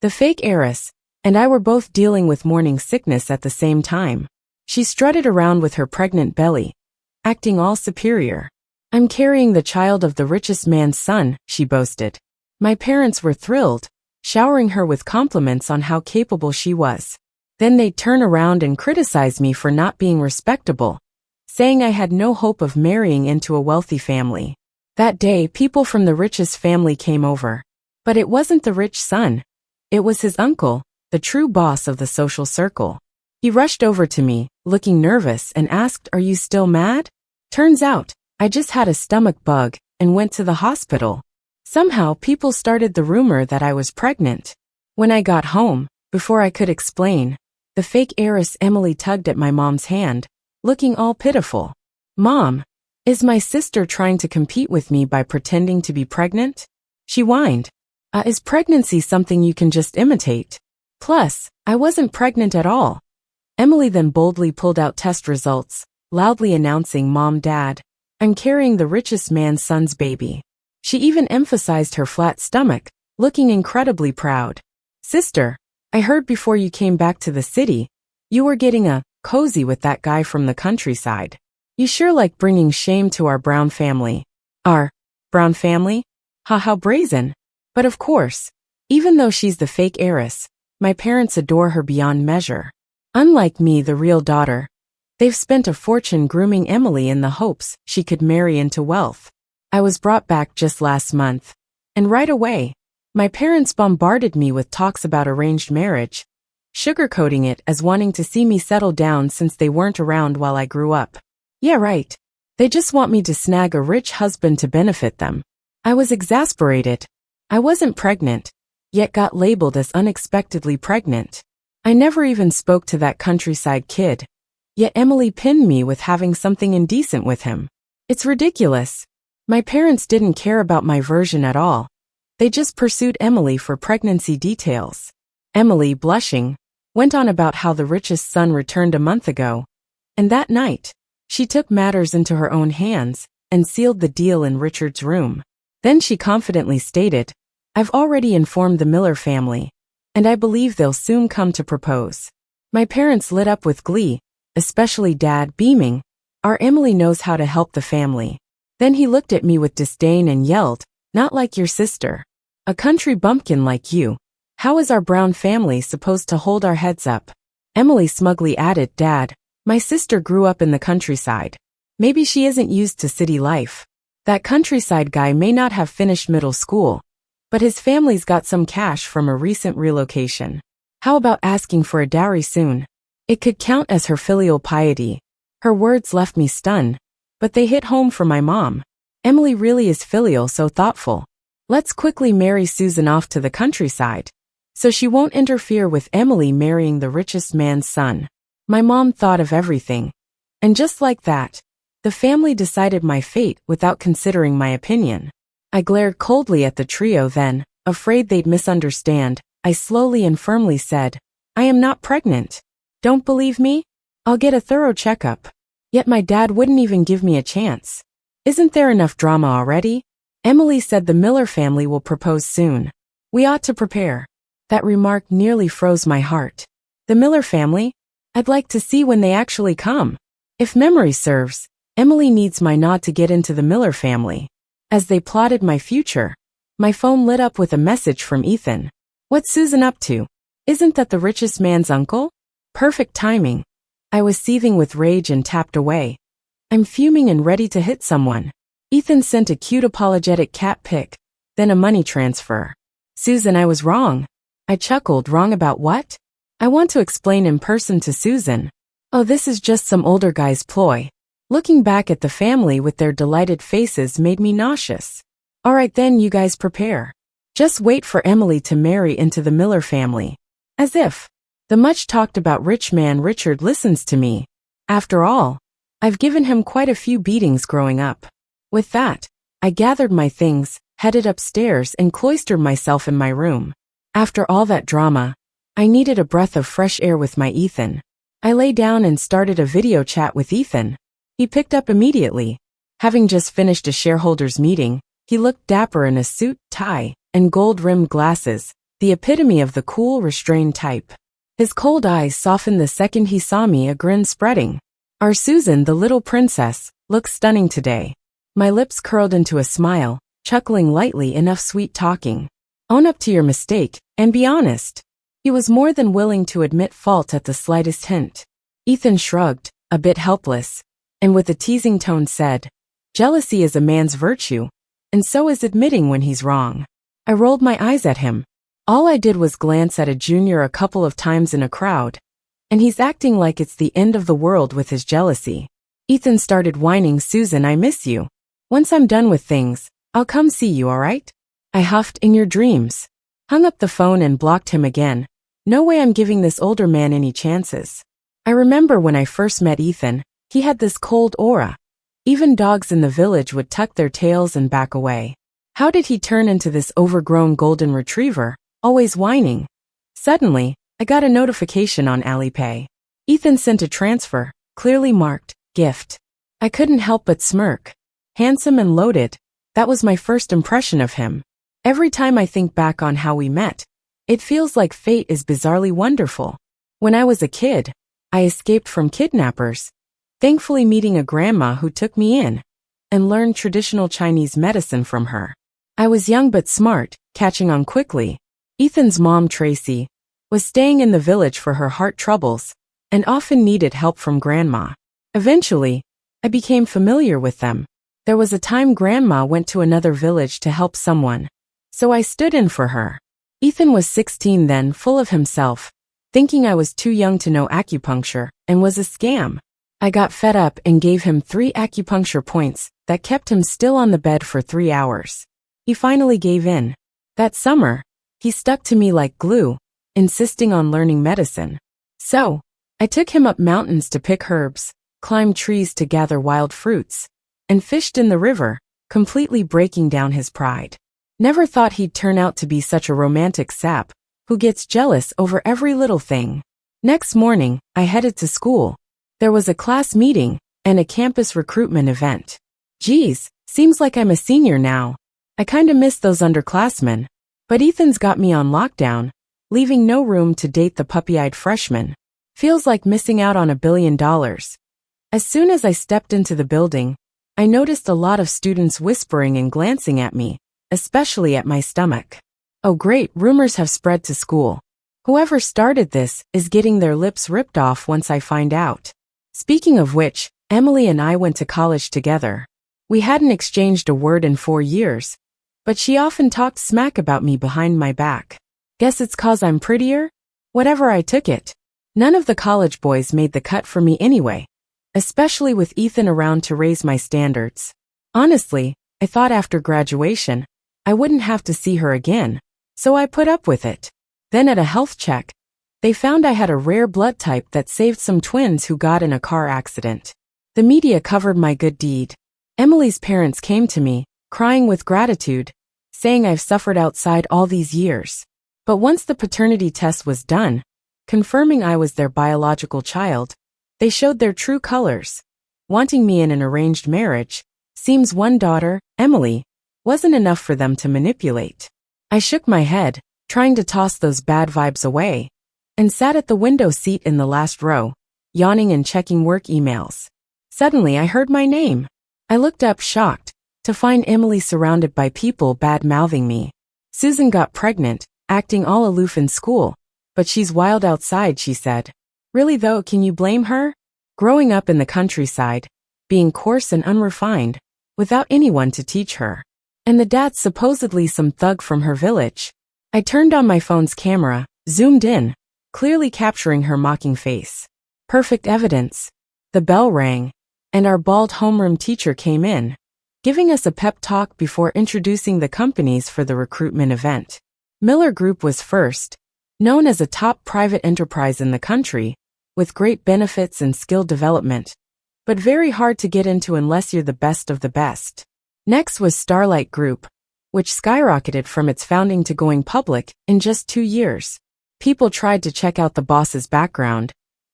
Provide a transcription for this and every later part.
The fake heiress and I were both dealing with morning sickness at the same time. She strutted around with her pregnant belly, acting all superior. "I'm carrying the child of the richest man's son," she boasted. My parents were thrilled, showering her with compliments on how capable she was. Then they'd turn around and criticize me for not being respectable, saying I had no hope of marrying into a wealthy family. That day, people from the richest family came over. But it wasn't the rich son. It was his uncle, the true boss of the social circle. He rushed over to me, looking nervous, and asked, "Are you still mad?" Turns out, I just had a stomach bug and went to the hospital. Somehow, people started the rumor that I was pregnant. When I got home, before I could explain, the fake heiress Emily tugged at my mom's hand, looking all pitiful. "Mom, is my sister trying to compete with me by pretending to be pregnant?" She whined. Is pregnancy something you can just imitate? Plus, I wasn't pregnant at all." Emily then boldly pulled out test results, loudly announcing, "Dad, I'm carrying the richest man's son's baby." She even emphasized her flat stomach, looking incredibly proud. "Sister, I heard before you came back to the city, you were getting cozy with that guy from the countryside. You sure like bringing shame to our Brown family." "Our Brown family? How brazen." But of course, even though she's the fake heiress, my parents adore her beyond measure. Unlike me, the real daughter, they've spent a fortune grooming Emily in the hopes she could marry into wealth. I was brought back just last month, and right away, my parents bombarded me with talks about arranged marriage, sugarcoating it as wanting to see me settle down since they weren't around while I grew up. Yeah, right. They just want me to snag a rich husband to benefit them. I was exasperated. I wasn't pregnant, yet got labeled as unexpectedly pregnant. I never even spoke to that countryside kid, yet Emily pinned me with having something indecent with him. It's ridiculous. My parents didn't care about my version at all. They just pursued Emily for pregnancy details. Emily, blushing, went on about how the richest son returned a month ago, and that night, she took matters into her own hands and sealed the deal in Richard's room. Then she confidently stated, "I've already informed the Miller family, and I believe they'll soon come to propose." My parents lit up with glee, especially Dad, beaming, "Our Emily knows how to help the family." Then he looked at me with disdain and yelled, "Not like your sister. A country bumpkin like you. How is our Brown family supposed to hold our heads up?" Emily smugly added, "Dad, my sister grew up in the countryside. Maybe she isn't used to city life. That countryside guy may not have finished middle school, but his family's got some cash from a recent relocation. How about asking for a dowry soon? It could count as her filial piety." Her words left me stunned, but they hit home for my mom. Emily really is filial, so thoughtful. Let's quickly marry Susan off to the countryside, so she won't interfere with Emily marrying the richest man's son. My mom thought of everything. And just like that, the family decided my fate without considering my opinion. I glared coldly at the trio then, afraid they'd misunderstand. I slowly and firmly said, "I am not pregnant. Don't believe me? I'll get a thorough checkup." Yet my dad wouldn't even give me a chance. "Isn't there enough drama already? Emily said the Miller family will propose soon. We ought to prepare." That remark nearly froze my heart. The Miller family? I'd like to see when they actually come. If memory serves, Emily needs my nod to get into the Miller family. As they plotted my future, my phone lit up with a message from Ethan. "What's Susan up to? Isn't that the richest man's uncle?" Perfect timing. I was seething with rage and tapped away. I'm fuming and ready to hit someone. Ethan sent a cute apologetic cat pic, then a money transfer. "Susan, I was wrong." I chuckled. "Wrong about what?" "I want to explain in person to Susan." "Oh, this is just some older guy's ploy." Looking back at the family with their delighted faces made me nauseous. "All right then, you guys prepare. Just wait for Emily to marry into the Miller family." As if the much talked about rich man Richard listens to me. After all, I've given him quite a few beatings growing up. With that, I gathered my things, headed upstairs and cloistered myself in my room. After all that drama, I needed a breath of fresh air with my Ethan. I lay down and started a video chat with Ethan. He picked up immediately. Having just finished a shareholders meeting, he looked dapper in a suit, tie, and gold-rimmed glasses, the epitome of the cool, restrained type. His cold eyes softened the second he saw me, a grin spreading. Our Susan, the little princess, looks stunning today. My lips curled into a smile, chuckling lightly, enough sweet talking. Own up to your mistake, and be honest. He was more than willing to admit fault at the slightest hint. Ethan shrugged, a bit helpless, and with a teasing tone said, "Jealousy is a man's virtue, and so is admitting when he's wrong." I rolled my eyes at him. All I did was glance at a junior a couple of times in a crowd, and he's acting like it's the end of the world with his jealousy. Ethan started whining, "Susan, I miss you. Once I'm done with things, I'll come see you, alright?" I huffed, "In your dreams." Hung up the phone and blocked him again. No way I'm giving this older man any chances. I remember when I first met Ethan, he had this cold aura. Even dogs in the village would tuck their tails and back away. How did he turn into this overgrown golden retriever, always whining? Suddenly, I got a notification on Alipay. Ethan sent a transfer, clearly marked, gift. I couldn't help but smirk. Handsome and loaded, that was my first impression of him. Every time I think back on how we met, it feels like fate is bizarrely wonderful. When I was a kid, I escaped from kidnappers, thankfully meeting a grandma who took me in and learned traditional Chinese medicine from her. I was young but smart, catching on quickly. Ethan's mom, Tracy, was staying in the village for her heart troubles and often needed help from grandma. Eventually, I became familiar with them. There was a time grandma went to another village to help someone, so I stood in for her. Ethan was 16 then, full of himself, thinking I was too young to know acupuncture and was a scam. I got fed up and gave him 3 acupuncture points that kept him still on the bed for 3 hours. He finally gave in. That summer, he stuck to me like glue, insisting on learning medicine. So, I took him up mountains to pick herbs, climbed trees to gather wild fruits, and fished in the river, completely breaking down his pride. Never thought he'd turn out to be such a romantic sap, who gets jealous over every little thing. Next morning, I headed to school. There was a class meeting and a campus recruitment event. Geez, seems like I'm a senior now. I kinda miss those underclassmen. But Ethan's got me on lockdown, leaving no room to date the puppy-eyed freshman. Feels like missing out on $1 billion. As soon as I stepped into the building, I noticed a lot of students whispering and glancing at me, especially at my stomach. Oh great, rumors have spread to school. Whoever started this is getting their lips ripped off once I find out. Speaking of which, Emily and I went to college together. We hadn't exchanged a word in 4 years, but she often talked smack about me behind my back. Guess it's 'cause I'm prettier? Whatever, I took it. None of the college boys made the cut for me anyway, especially with Ethan around to raise my standards. Honestly, I thought after graduation, I wouldn't have to see her again, so I put up with it. Then at a health check, they found I had a rare blood type that saved some twins who got in a car accident. The media covered my good deed. Emily's parents came to me, crying with gratitude, saying I've suffered outside all these years. But once the paternity test was done, confirming I was their biological child, they showed their true colors. Wanting me in an arranged marriage, seems one daughter, Emily, wasn't enough for them to manipulate. I shook my head, trying to toss those bad vibes away, and sat at the window seat in the last row, yawning and checking work emails. Suddenly I heard my name. I looked up shocked, to find Emily surrounded by people bad-mouthing me. Susan got pregnant, acting all aloof in school, but she's wild outside, she said. Really though, can you blame her? Growing up in the countryside, being coarse and unrefined, without anyone to teach her. And the dad's supposedly some thug from her village. I turned on my phone's camera, zoomed in, clearly capturing her mocking face. Perfect evidence. The bell rang, and our bald homeroom teacher came in, giving us a pep talk before introducing the companies for the recruitment event. Miller Group was first, known as a top private enterprise in the country, with great benefits and skill development, but very hard to get into unless you're the best of the best. Next was Starlight Group, which skyrocketed from its founding to going public in just 2 years. People tried to check out the boss's background,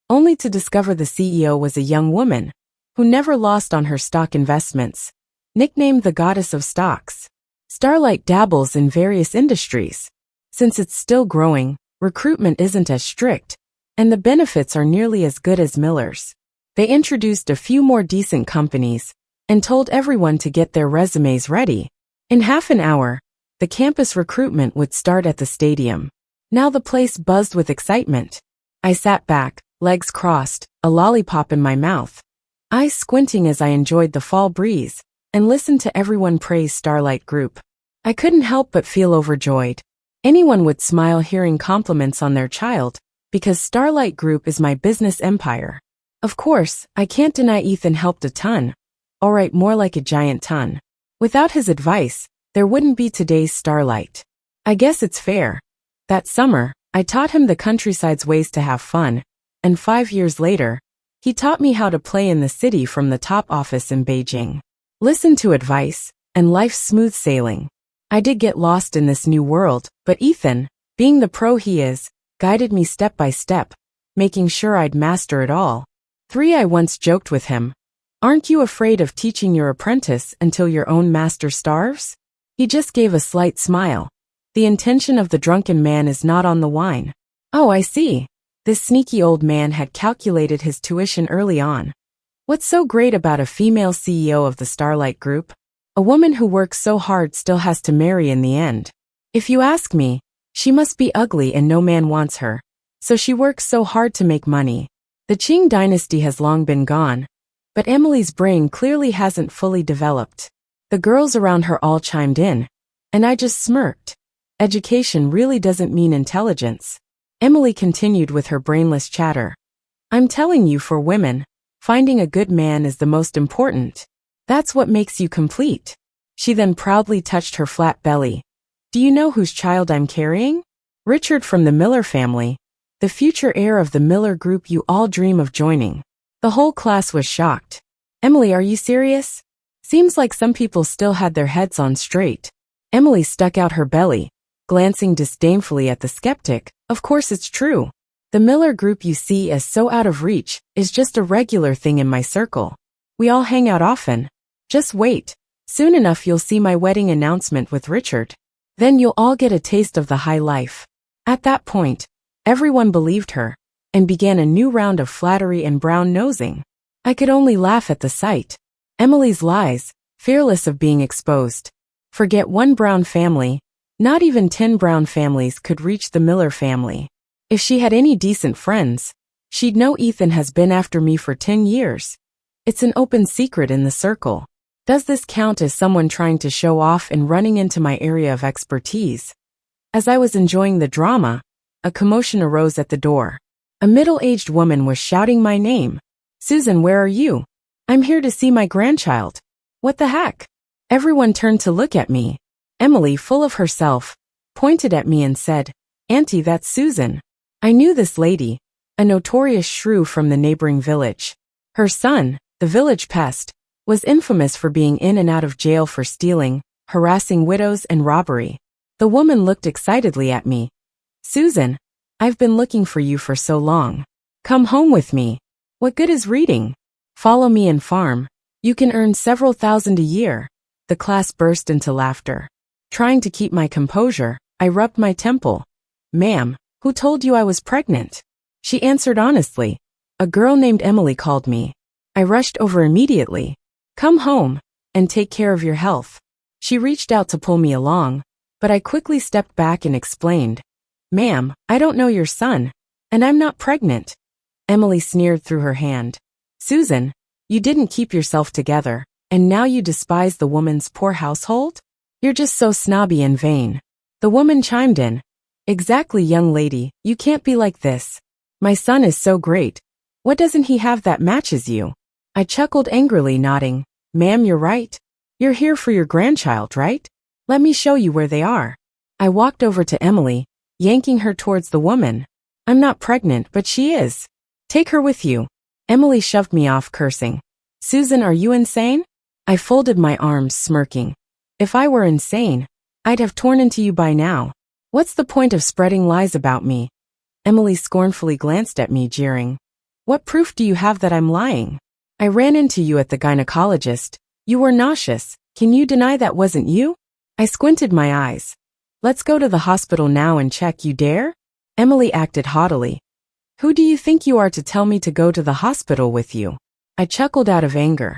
only to discover the CEO was a young woman who never lost on her stock investments, nicknamed the Goddess of Stocks. Starlight dabbles in various industries, Since it's still growing, recruitment isn't as strict, and the benefits are nearly as good as Miller's. They introduced a few more decent companies and told everyone to get their resumes ready. In half an hour, the campus recruitment would start at the stadium. Now the place buzzed with excitement. I sat back, legs crossed, a lollipop in my mouth, eyes squinting as I enjoyed the fall breeze and listened to everyone praise Starlight Group. I couldn't help but feel overjoyed. Anyone would smile hearing compliments on their child, because Starlight Group is my business empire. Of course, I can't deny Ethan helped a ton. Alright, more like a giant ton. Without his advice, there wouldn't be today's Starlight. I guess it's fair. That summer, I taught him the countryside's ways to have fun, and 5 years later, he taught me how to play in the city from the top office in Beijing. Listen to advice, and life's smooth sailing. I did get lost in this new world, but Ethan, being the pro he is, guided me step by step, making sure I'd master it all. 3. I once joked with him, "Aren't you afraid of teaching your apprentice until your own master starves?" He just gave a slight smile. The intention of the drunken man is not on the wine. Oh, I see. This sneaky old man had calculated his tuition early on. What's so great about a female CEO of the Starlight Group? A woman who works so hard still has to marry in the end. If you ask me, she must be ugly and no man wants her, so she works so hard to make money. The Qing dynasty has long been gone, but Emily's brain clearly hasn't fully developed. The girls around her all chimed in, and I just smirked. Education really doesn't mean intelligence. Emily continued with her brainless chatter. I'm telling you, for women, finding a good man is the most important. That's what makes you complete. She then proudly touched her flat belly. Do you know whose child I'm carrying? Richard from the Miller family, the future heir of the Miller Group you all dream of joining. The whole class was shocked. Emily, are you serious? Seems like some people still had their heads on straight. Emily stuck out her belly, glancing disdainfully at the skeptic. Of course it's true. The Miller Group you see as so out of reach is just a regular thing in my circle. We all hang out often. Just wait. Soon enough you'll see my wedding announcement with Richard. Then you'll all get a taste of the high life. At that point, everyone believed her, and began a new round of flattery and brown-nosing. I could only laugh at the sight. Emily's lies, fearless of being exposed. Forget one Brown family, not even 10 Brown families could reach the Miller family. If she had any decent friends, she'd know Ethan has been after me for 10 years. It's an open secret in the circle. Does this count as someone trying to show off and running into my area of expertise? As I was enjoying the drama, a commotion arose at the door. A middle-aged woman was shouting my name. Susan, where are you? I'm here to see my grandchild. What the heck? Everyone turned to look at me. Emily, full of herself, pointed at me and said, Auntie, that's Susan. I knew this lady, a notorious shrew from the neighboring village. Her son, the village pest, was infamous for being in and out of jail for stealing, harassing widows and robbery. The woman looked excitedly at me. Susan, I've been looking for you for so long. Come home with me. What good is reading? Follow me and farm. You can earn several thousand a year. The class burst into laughter. Trying to keep my composure, I rubbed my temple. Ma'am, who told you I was pregnant? She answered honestly. A girl named Emily called me. I rushed over immediately. Come home, and take care of your health. She reached out to pull me along, but I quickly stepped back and explained. Ma'am, I don't know your son, and I'm not pregnant. Emily sneered through her hand. Susan, you didn't keep yourself together, and now you despise the woman's poor household? You're just so snobby and vain. The woman chimed in. Exactly, young lady, you can't be like this. My son is so great. What doesn't he have that matches you? I chuckled angrily, nodding. Ma'am, you're right. You're here for your grandchild, right? Let me show you where they are. I walked over to Emily, yanking her towards the woman. I'm not pregnant, but she is. Take her with you. Emily shoved me off, cursing. Susan, are you insane? I folded my arms, smirking. If I were insane, I'd have torn into you by now. What's the point of spreading lies about me? Emily scornfully glanced at me, jeering. What proof do you have that I'm lying? I ran into you at the gynecologist. You were nauseous. Can you deny that wasn't you? I squinted my eyes. Let's go to the hospital now and check, you dare? Emily acted haughtily. Who do you think you are to tell me to go to the hospital with you? I chuckled out of anger.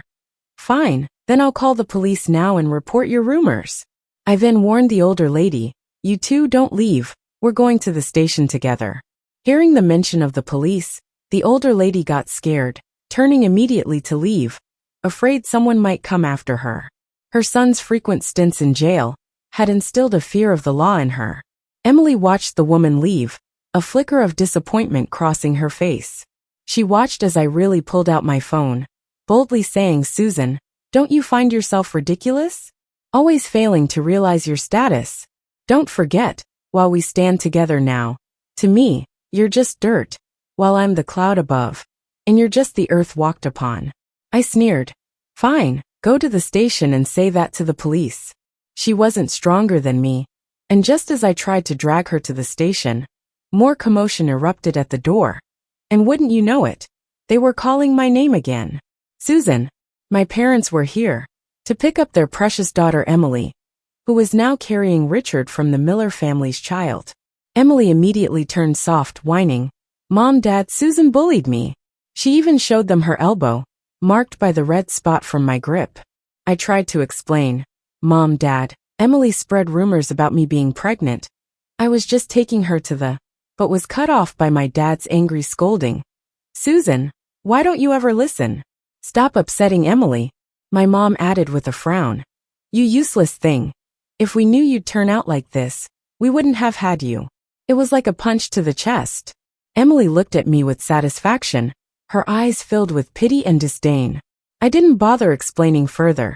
Fine, then I'll call the police now and report your rumors. I then warned the older lady, you two don't leave, we're going to the station together. Hearing the mention of the police, the older lady got scared, turning immediately to leave, afraid someone might come after her. Her son's frequent stints in jail had instilled a fear of the law in her. Emily watched the woman leave, a flicker of disappointment crossing her face. She watched as I really pulled out my phone, boldly saying, Susan, don't you find yourself ridiculous? Always failing to realize your status. Don't forget, while we stand together now, to me, you're just dirt, while I'm the cloud above, and you're just the earth walked upon. I sneered. Fine, go to the station and say that to the police. She wasn't stronger than me, and just as I tried to drag her to the station, more commotion erupted at the door. And wouldn't you know it, they were calling my name again. Susan. My parents were here to pick up their precious daughter Emily, who was now carrying Richard from the Miller family's child. Emily immediately turned soft, whining, Mom, Dad, Susan bullied me. She even showed them her elbow, marked by the red spot from my grip. I tried to explain. Mom, Dad, Emily spread rumors about me being pregnant. I was just taking her to the, but was cut off by my dad's angry scolding. Susan, why don't you ever listen? Stop upsetting Emily, my mom added with a frown. You useless thing. If we knew you'd turn out like this, we wouldn't have had you. It was like a punch to the chest. Emily looked at me with satisfaction, her eyes filled with pity and disdain. I didn't bother explaining further.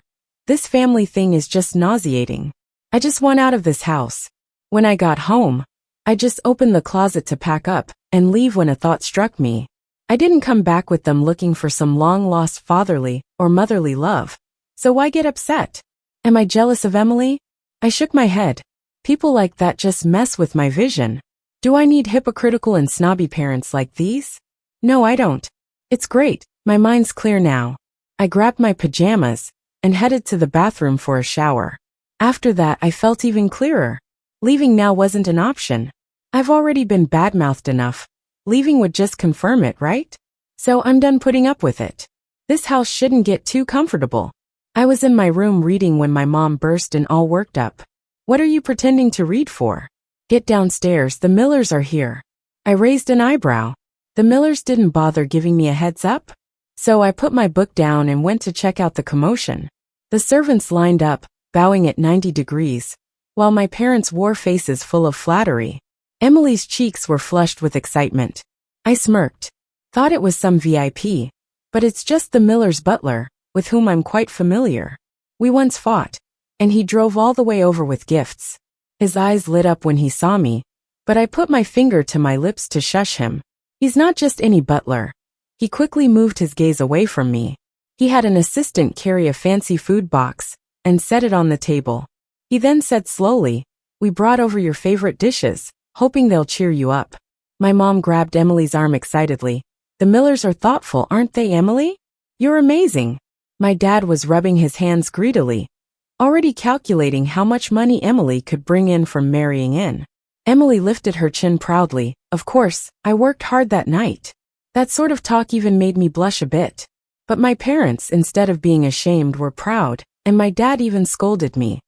This family thing is just nauseating. I just want out of this house. When I got home, I just opened the closet to pack up and leave when a thought struck me. I didn't come back with them looking for some long-lost fatherly or motherly love. So why get upset? Am I jealous of Emily? I shook my head. People like that just mess with my vision. Do I need hypocritical and snobby parents like these? No, I don't. It's great, my mind's clear now. I grabbed my pajamas and headed to the bathroom for a shower. After that, I felt even clearer. Leaving now wasn't an option. I've already been badmouthed enough. Leaving would just confirm it, right? So I'm done putting up with it. This house shouldn't get too comfortable. I was in my room reading when my mom burst in all worked up. What are you pretending to read for? Get downstairs, the Millers are here. I raised an eyebrow. The Millers didn't bother giving me a heads up? So I put my book down and went to check out the commotion. The servants lined up, bowing at 90 degrees, while my parents wore faces full of flattery. Emily's cheeks were flushed with excitement. I smirked. Thought it was some VIP, but it's just the Miller's butler, with whom I'm quite familiar. We once fought, and he drove all the way over with gifts. His eyes lit up when he saw me, but I put my finger to my lips to shush him. He's not just any butler. He quickly moved his gaze away from me. He had an assistant carry a fancy food box and set it on the table. He then said slowly, We brought over your favorite dishes, hoping they'll cheer you up. My mom grabbed Emily's arm excitedly. The Millers are thoughtful, aren't they, Emily? You're amazing. My dad was rubbing his hands greedily, already calculating how much money Emily could bring in from marrying in. Emily lifted her chin proudly. Of course, I worked hard that night. That sort of talk even made me blush a bit. But my parents, instead of being ashamed, were proud, and my dad even scolded me.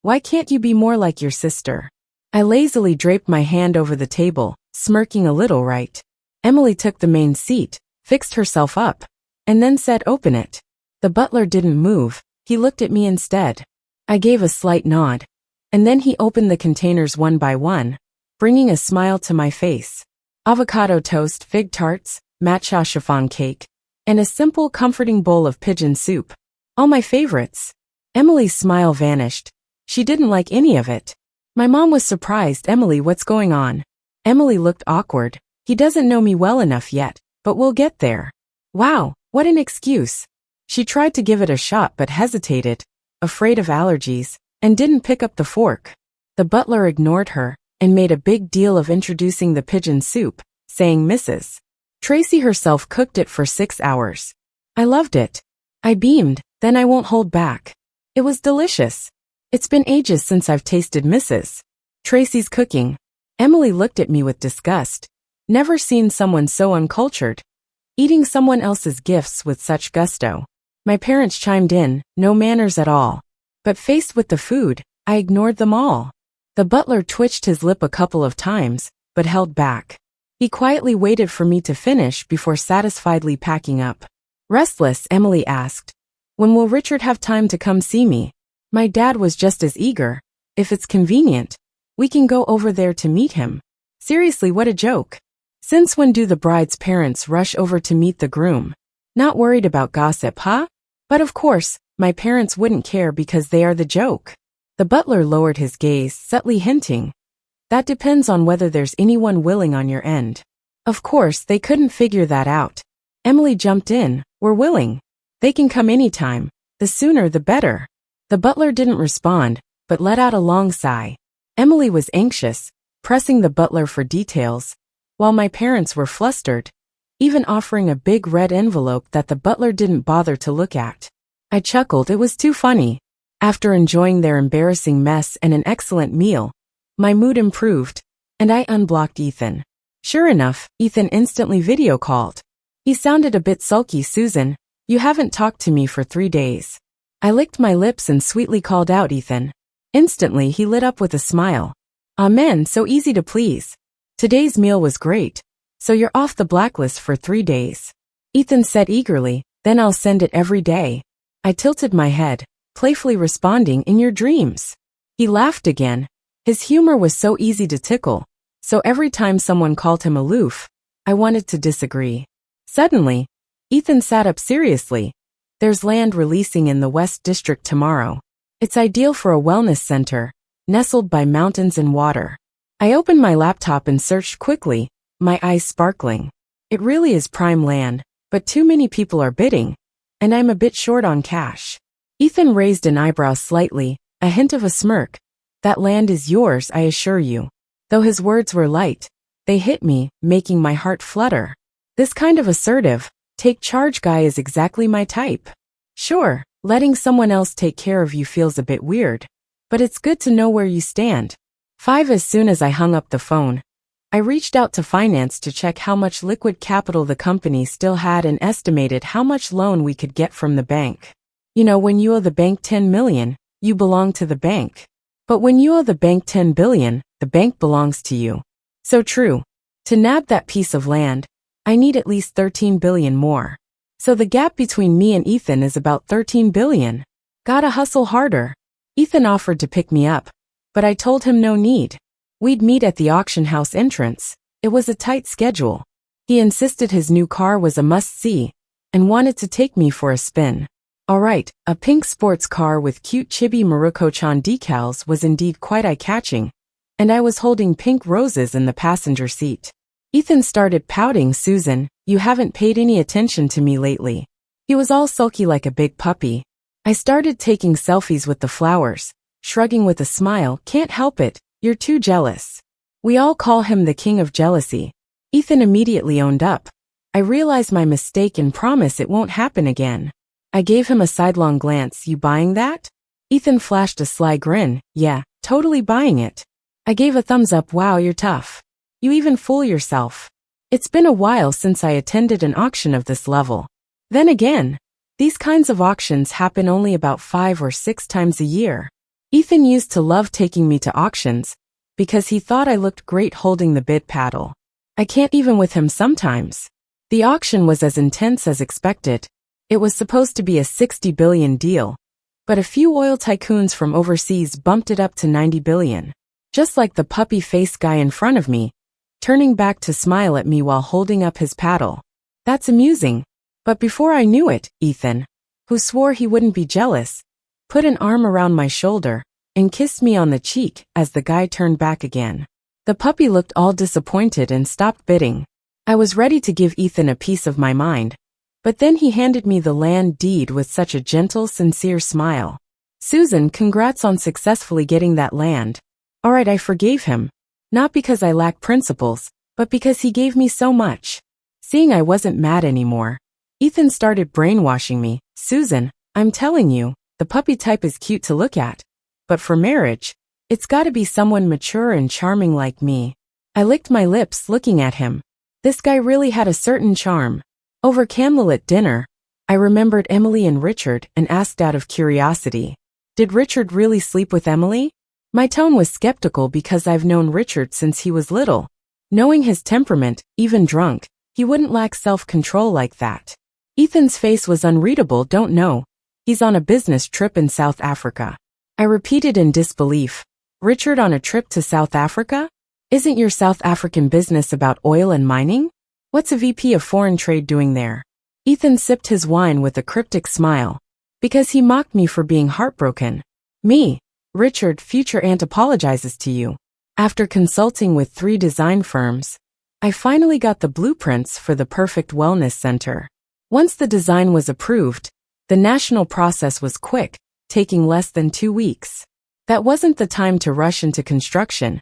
Why can't you be more like your sister? I lazily draped my hand over the table, smirking a little, right? Emily took the main seat, fixed herself up, and then said, Open it. The butler didn't move. He looked at me instead. I gave a slight nod, and then he opened the containers one by one, bringing a smile to my face. Avocado toast, fig tarts, matcha chiffon cake, and a simple, comforting bowl of pigeon soup. All my favorites. Emily's smile vanished. She didn't like any of it. My mom was surprised. Emily, what's going on? Emily looked awkward. He doesn't know me well enough yet, but we'll get there. Wow, what an excuse. She tried to give it a shot but hesitated, afraid of allergies, and didn't pick up the fork. The butler ignored her and made a big deal of introducing the pigeon soup, saying Mrs. Tracy herself cooked it for 6 hours. I loved it. I beamed, then I won't hold back. It was delicious. It's been ages since I've tasted Mrs. Tracy's cooking. Emily looked at me with disgust. Never seen someone so uncultured. Eating someone else's gifts with such gusto. My parents chimed in, no manners at all. But faced with the food, I ignored them all. The butler twitched his lip a couple of times, but held back. He quietly waited for me to finish before satisfiedly packing up. Restless, Emily asked, "When will Richard have time to come see me?" My dad was just as eager. "If it's convenient, we can go over there to meet him." Seriously, what a joke. Since when do the bride's parents rush over to meet the groom? Not worried about gossip, huh? But of course, my parents wouldn't care because they are the joke. The butler lowered his gaze, subtly hinting, "That depends on whether there's anyone willing on your end." Of course, they couldn't figure that out. Emily jumped in, "We're willing. They can come anytime. The sooner the better." The butler didn't respond, but let out a long sigh. Emily was anxious, pressing the butler for details, while my parents were flustered, even offering a big red envelope that the butler didn't bother to look at. I chuckled, it was too funny. After enjoying their embarrassing mess and an excellent meal, my mood improved, and I unblocked Ethan. Sure enough, Ethan instantly video called. He sounded a bit sulky. "Susan, you haven't talked to me for 3 days." I licked my lips and sweetly called out, "Ethan." Instantly, he lit up with a smile. "Amen, so easy to please. Today's meal was great, so you're off the blacklist for 3 days." Ethan said eagerly, "Then I'll send it every day." I tilted my head, playfully responding, "In your dreams." He laughed again. His humor was so easy to tickle, so every time someone called him aloof, I wanted to disagree. Suddenly, Ethan sat up seriously. "There's land releasing in the West District tomorrow. It's ideal for a wellness center, nestled by mountains and water." I opened my laptop and searched quickly, my eyes sparkling. It really is prime land, but too many people are bidding, and I'm a bit short on cash. Ethan raised an eyebrow slightly, a hint of a smirk. "That land is yours, I assure you." Though his words were light, they hit me, making my heart flutter. This kind of assertive, take charge guy is exactly my type. Sure, letting someone else take care of you feels a bit weird, but it's good to know where you stand. 5 As soon as I hung up the phone, I reached out to finance to check how much liquid capital the company still had and estimated how much loan we could get from the bank. You know, when you owe the bank 10 million, you belong to the bank. But when you owe the bank 10 billion, the bank belongs to you. So true. To nab that piece of land, I need at least 13 billion more. So the gap between me and Ethan is about 13 billion. Gotta hustle harder. Ethan offered to pick me up, but I told him no need. We'd meet at the auction house entrance. It was a tight schedule. He insisted his new car was a must-see, and wanted to take me for a spin. Alright, a pink sports car with cute chibi Maruko-chan decals was indeed quite eye-catching, and I was holding pink roses in the passenger seat. Ethan started pouting. "Susan, you haven't paid any attention to me lately." He was all sulky like a big puppy. I started taking selfies with the flowers, shrugging with a smile. "Can't help it, you're too jealous." We all call him the king of jealousy. Ethan immediately owned up. I realized my mistake and promise it won't happen again. I gave him a sidelong glance. "You buying that?" Ethan flashed a sly grin. "Yeah, totally buying it." I gave a thumbs up. "Wow, you're tough. You even fool yourself." It's been a while since I attended an auction of this level. Then again, these kinds of auctions happen only about 5 or 6 times a year. Ethan used to love taking me to auctions, because he thought I looked great holding the bid paddle. I can't even with him sometimes. The auction was as intense as expected. It was supposed to be a 60 billion deal, but a few oil tycoons from overseas bumped it up to 90 billion. Just like the puppy-faced guy in front of me, turning back to smile at me while holding up his paddle. That's amusing. But before I knew it, Ethan, who swore he wouldn't be jealous, put an arm around my shoulder and kissed me on the cheek as the guy turned back again. The puppy looked all disappointed and stopped bidding. I was ready to give Ethan a piece of my mind, but then he handed me the land deed with such a gentle, sincere smile. "Susan, congrats on successfully getting that land." Alright, I forgave him. Not because I lack principles, but because he gave me so much. Seeing I wasn't mad anymore, Ethan started brainwashing me. "Susan, I'm telling you, the puppy type is cute to look at. But for marriage, It's gotta be someone mature and charming like me. I licked my lips looking at him. This guy really had a certain charm. Over candlelit dinner, I remembered Emily and Richard and asked out of curiosity. Did Richard really sleep with Emily? My tone was skeptical because I've known Richard since he was little. Knowing his temperament, even drunk, he wouldn't lack self-control like that. Ethan's face was unreadable. Don't know. He's on a business trip in South Africa. I repeated in disbelief. Richard on a trip to South Africa? Isn't your South African business about oil and mining? What's a VP of foreign trade doing there? Ethan sipped his wine with a cryptic smile. Because he mocked me for being heartbroken. Me, Richard, future aunt, apologizes to you. After consulting with 3 design firms, I finally got the blueprints for the perfect wellness center. Once the design was approved, the national process was quick, taking less than 2 weeks. That wasn't the time to rush into construction.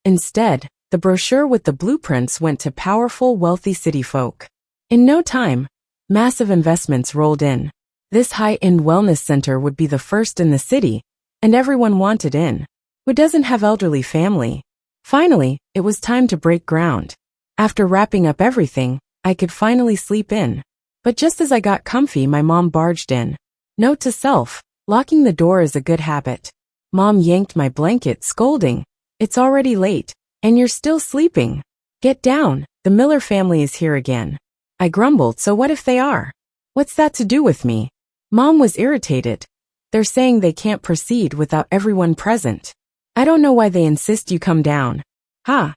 Instead, the brochure with the blueprints went to powerful, wealthy city folk. In no time, massive investments rolled in. This high-end wellness center would be the first in the city, and everyone wanted in. Who doesn't have elderly family? Finally, it was time to break ground. After wrapping up everything, I could finally sleep in. But just as I got comfy, my mom barged in. Note to self, locking the door is a good habit. Mom yanked my blanket, scolding. It's already late, and you're still sleeping. Get down, the Miller family is here again. I grumbled, so what if they are? What's that to do with me? Mom was irritated. They're saying they can't proceed without everyone present. I don't know why they insist you come down.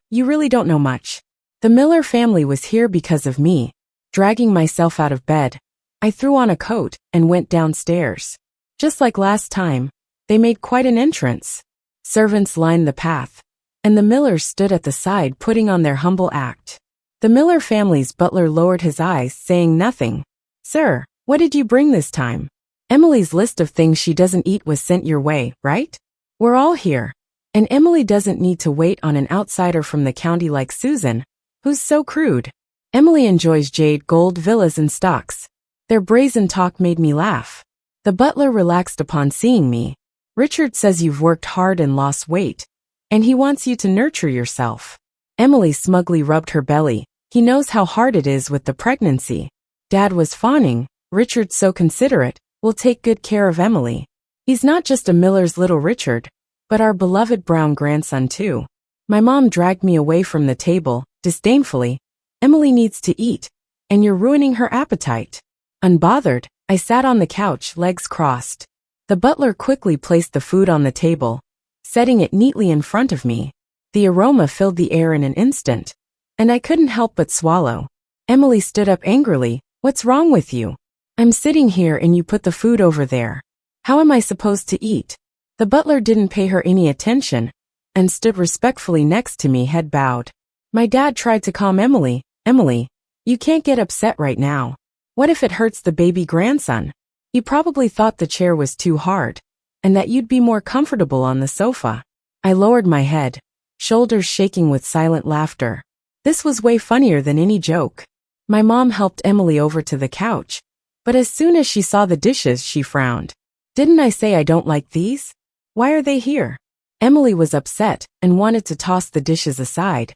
You really don't know much. The Miller family was here because of me. Dragging myself out of bed, I threw on a coat and went downstairs. Just like last time, they made quite an entrance. Servants lined the path, and the Millers stood at the side putting on their humble act. The Miller family's butler lowered his eyes, saying nothing. Sir, what did you bring this time? Emily's list of things she doesn't eat was sent your way, right? We're all here, and Emily doesn't need to wait on an outsider from the county like Susan, who's so crude. Emily enjoys jade, gold, villas, and stocks. Their brazen talk made me laugh. The butler relaxed upon seeing me. Richard says you've worked hard and lost weight, and he wants you to nurture yourself. Emily smugly rubbed her belly. He knows how hard it is with the pregnancy. Dad was fawning. Richard's so considerate, will take good care of Emily. He's not just a Miller's little Richard, but our beloved brown grandson too. My mom dragged me away from the table, disdainfully. Emily needs to eat, and you're ruining her appetite. Unbothered, I sat on the couch, legs crossed. The butler quickly placed the food on the table, setting it neatly in front of me. The aroma filled the air in an instant, and I couldn't help but swallow. Emily stood up angrily. What's wrong with you? I'm sitting here and you put the food over there. How am I supposed to eat? The butler didn't pay her any attention, and stood respectfully next to me, head bowed. My dad tried to calm Emily. Emily, you can't get upset right now. What if it hurts the baby grandson? He probably thought the chair was too hard, and that you'd be more comfortable on the sofa. I lowered my head, shoulders shaking with silent laughter. This was way funnier than any joke. My mom helped Emily over to the couch, but as soon as she saw the dishes, she frowned. Didn't I say I don't like these? Why are they here? Emily was upset and wanted to toss the dishes aside,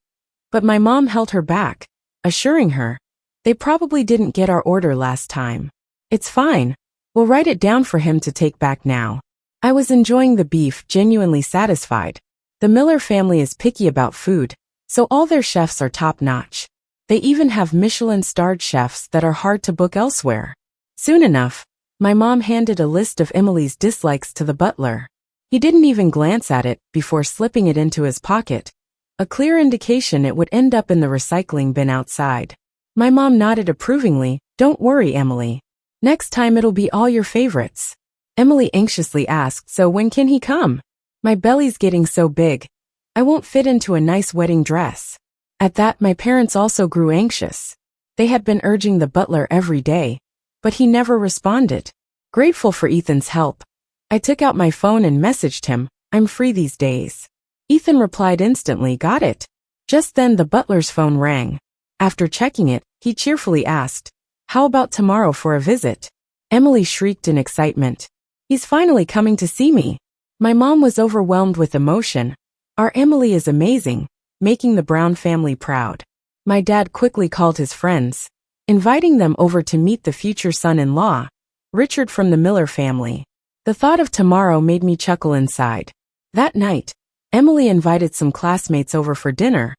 but my mom held her back, assuring her, they probably didn't get our order last time. It's fine. We'll write it down for him to take back now. I was enjoying the beef, genuinely satisfied. The Miller family is picky about food, so all their chefs are top-notch. They even have Michelin-starred chefs that are hard to book elsewhere. Soon enough, my mom handed a list of Emily's dislikes to the butler. He didn't even glance at it before slipping it into his pocket, a clear indication it would end up in the recycling bin outside. My mom nodded approvingly. Don't worry, Emily. Next time it'll be all your favorites. Emily anxiously asked, so when can he come? My belly's getting so big. I won't fit into a nice wedding dress. At that, my parents also grew anxious. They had been urging the butler every day, but he never responded. Grateful for Ethan's help, I took out my phone and messaged him, I'm free these days. Ethan replied instantly, got it. Just then the butler's phone rang. After checking it, he cheerfully asked, how about tomorrow for a visit? Emily shrieked in excitement. He's finally coming to see me. My mom was overwhelmed with emotion. Our Emily is amazing, making the Brown family proud. My dad quickly called his friends, inviting them over to meet the future son-in-law, Richard from the Miller family. The thought of tomorrow made me chuckle inside. That night, Emily invited some classmates over for dinner,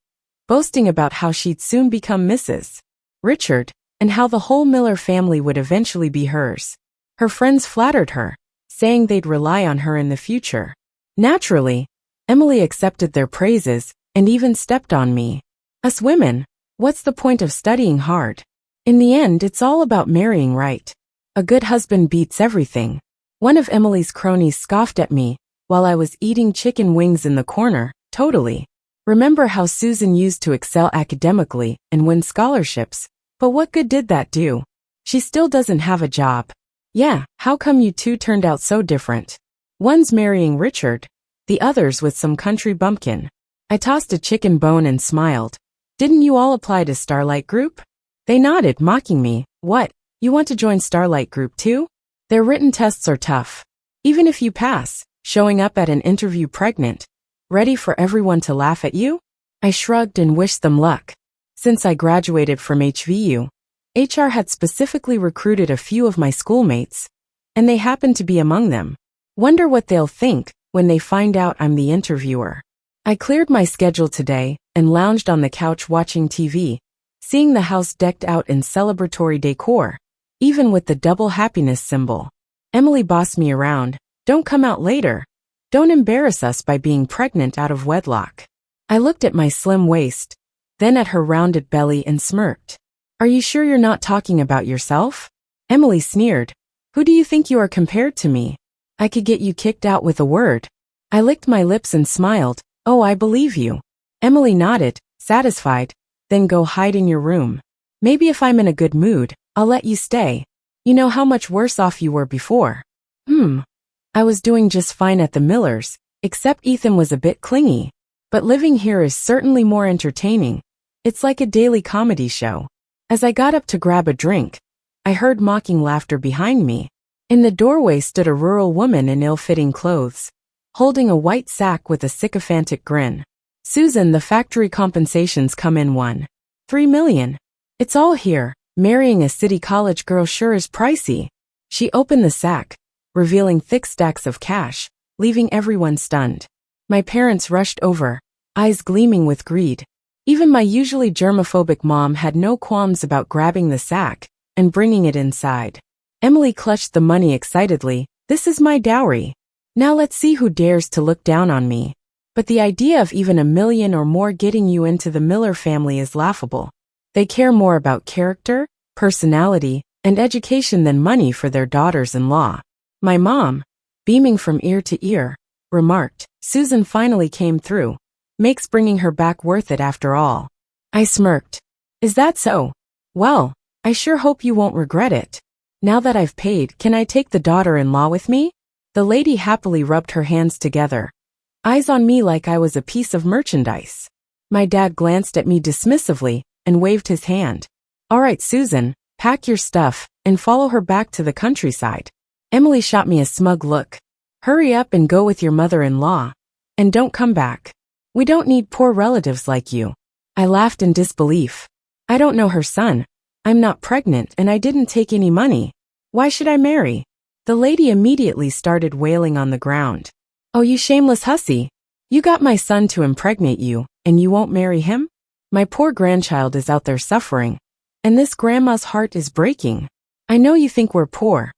boasting about how she'd soon become Mrs. Richard, and how the whole Miller family would eventually be hers. Her friends flattered her, saying they'd rely on her in the future. Naturally, Emily accepted their praises and even stepped on me. Us women, what's the point of studying hard? In the end, it's all about marrying right. A good husband beats everything. One of Emily's cronies scoffed at me while I was eating chicken wings in the corner. Totally. Remember how Susan used to excel academically and win scholarships, but what good did that do? She still doesn't have a job. Yeah, how come you two turned out so different? One's marrying Richard, the other's with some country bumpkin. I tossed a chicken bone and smiled. Didn't you all apply to Starlight Group? They nodded, mocking me. What, you want to join Starlight Group too? Their written tests are tough. Even if you pass, showing up at an interview pregnant, ready for everyone to laugh at you? I shrugged and wished them luck. Since I graduated from HVU, HR had specifically recruited a few of my schoolmates, and they happened to be among them. Wonder what they'll think when they find out I'm the interviewer. I cleared my schedule today and lounged on the couch watching TV, seeing the house decked out in celebratory decor, even with the double happiness symbol. Emily bossed me around. Don't come out later. Don't embarrass us by being pregnant out of wedlock. I looked at my slim waist, then at her rounded belly and smirked. Are you sure you're not talking about yourself? Emily sneered. Who do you think you are compared to me? I could get you kicked out with a word. I licked my lips and smiled. Oh, I believe you. Emily nodded, satisfied. Then go hide in your room. Maybe if I'm in a good mood, I'll let you stay. You know how much worse off you were before. I was doing just fine at the Millers, except Ethan was a bit clingy. But living here is certainly more entertaining. It's like a daily comedy show. As I got up to grab a drink, I heard mocking laughter behind me. In the doorway stood a rural woman in ill-fitting clothes, holding a white sack with a sycophantic grin. Susan, the factory compensations come in 1.3 million. It's all here. Marrying a city college girl sure is pricey. She opened the sack, revealing thick stacks of cash, leaving everyone stunned. My parents rushed over, eyes gleaming with greed. Even my usually germophobic mom had no qualms about grabbing the sack and bringing it inside. Emily clutched the money excitedly. This is my dowry. Now let's see who dares to look down on me. But the idea of even $1 million or more getting you into the Miller family is laughable. They care more about character, personality, and education than money for their daughters-in-law. My mom, beaming from ear to ear, remarked, Susan finally came through. Makes bringing her back worth it after all. I smirked. Is that so? Well, I sure hope you won't regret it. Now that I've paid, can I take the daughter-in-law with me? The lady happily rubbed her hands together, eyes on me like I was a piece of merchandise. My dad glanced at me dismissively and waved his hand. All right, Susan, pack your stuff and follow her back to the countryside. Emily shot me a smug look. Hurry up and go with your mother-in-law. And don't come back. We don't need poor relatives like you. I laughed in disbelief. I don't know her son. I'm not pregnant and I didn't take any money. Why should I marry? The lady immediately started wailing on the ground. Oh, you shameless hussy. You got my son to impregnate you, and you won't marry him? My poor grandchild is out there suffering, and this grandma's heart is breaking. I know you think we're poor,